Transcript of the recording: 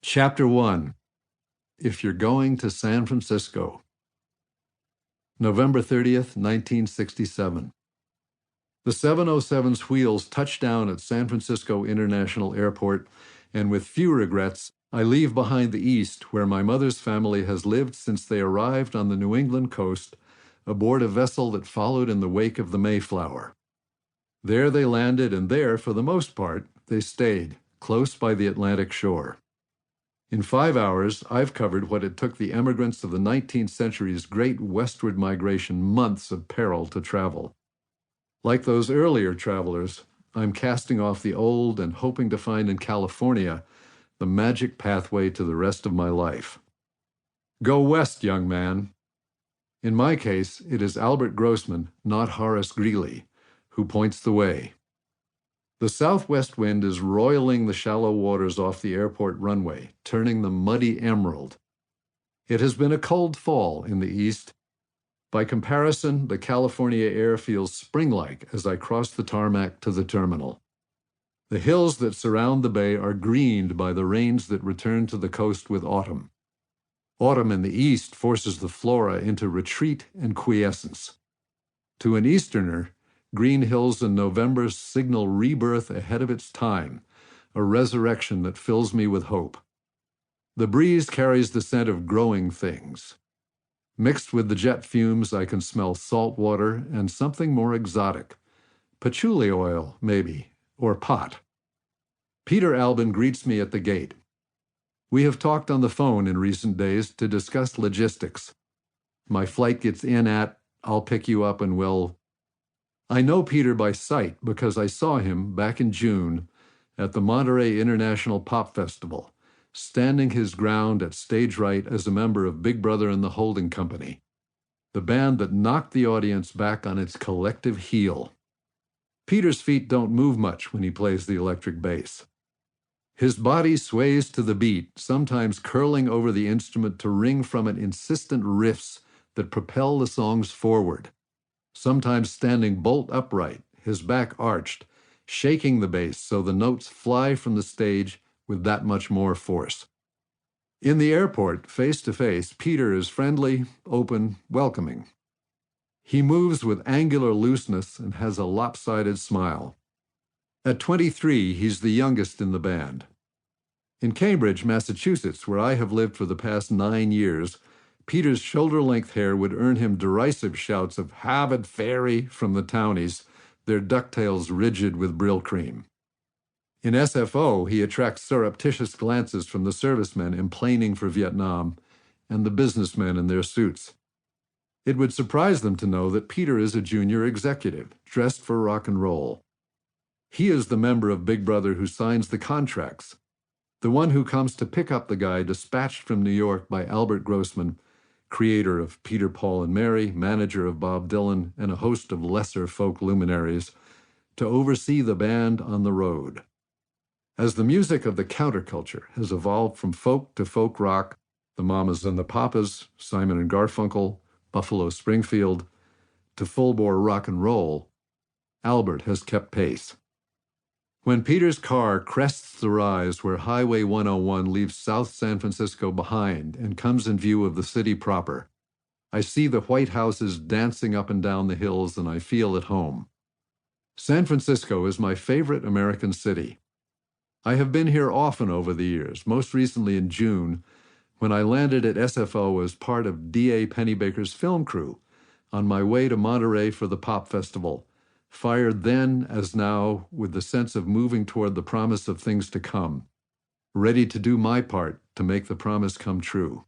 Chapter 1. If You're Going to San Francisco. November 30th, 1967. The 707's wheels touch down at San Francisco International Airport, and with few regrets, I leave behind the East, where my mother's family has lived since they arrived on the New England coast aboard a vessel that followed in the wake of the Mayflower. There they landed, and there, for the most part, they stayed, close by the Atlantic shore. In 5 hours, I've covered what it took the emigrants of the 19th century's great westward migration months of peril to travel. Like those earlier travelers, I'm casting off the old and hoping to find in California the magic pathway to the rest of my life. Go west, young man. In my case, it is Albert Grossman, not Horace Greeley, who points the way. The southwest wind is roiling the shallow waters off the airport runway, turning them muddy emerald. It has been a cold fall in the east. By comparison, the California air feels spring-like as I cross the tarmac to the terminal. The hills that surround the bay are greened by the rains that return to the coast with autumn. Autumn in the east forces the flora into retreat and quiescence. To an Easterner, green hills in November signal rebirth ahead of its time, a resurrection that fills me with hope. The breeze carries the scent of growing things. Mixed with the jet fumes, I can smell salt water and something more exotic. Patchouli oil, maybe, or pot. Peter Albin greets me at the gate. We have talked on the phone in recent days to discuss logistics. My flight gets in at, I'll pick you up and we'll... I know Peter by sight because I saw him back in June at the Monterey International Pop Festival, standing his ground at stage right as a member of Big Brother and the Holding Company, the band that knocked the audience back on its collective heel. Peter's feet don't move much when he plays the electric bass. His body sways to the beat, sometimes curling over the instrument to wring from it insistent riffs that propel the songs forward. Sometimes standing bolt upright, his back arched, shaking the bass so the notes fly from the stage with that much more force. In the airport, face to face, Peter is friendly, open, welcoming. He moves with angular looseness and has a lopsided smile. At 23, he's the youngest in the band. In Cambridge, Massachusetts, where I have lived for the past 9 years, Peter's shoulder-length hair would earn him derisive shouts of "Harvard Fairy" from the townies, their ducktails rigid with Brill cream. In SFO, he attracts surreptitious glances from the servicemen emplaining for Vietnam and the businessmen in their suits. It would surprise them to know that Peter is a junior executive, dressed for rock and roll. He is the member of Big Brother who signs the contracts, the one who comes to pick up the guy dispatched from New York by Albert Grossman, creator of Peter, Paul, and Mary, manager of Bob Dylan, and a host of lesser folk luminaries, to oversee the band on the road. As the music of the counterculture has evolved from folk to folk rock, the Mamas and the Papas, Simon and Garfunkel, Buffalo Springfield, to full-bore rock and roll, Albert has kept pace. When Peter's car crests the rise where Highway 101 leaves South San Francisco behind and comes in view of the city proper, I see the white houses dancing up and down the hills and I feel at home. San Francisco is my favorite American city. I have been here often over the years, most recently in June, when I landed at SFO as part of D.A. Pennebaker's film crew on my way to Monterey for the Pop Festival, fired then as now with the sense of moving toward the promise of things to come, ready to do my part to make the promise come true.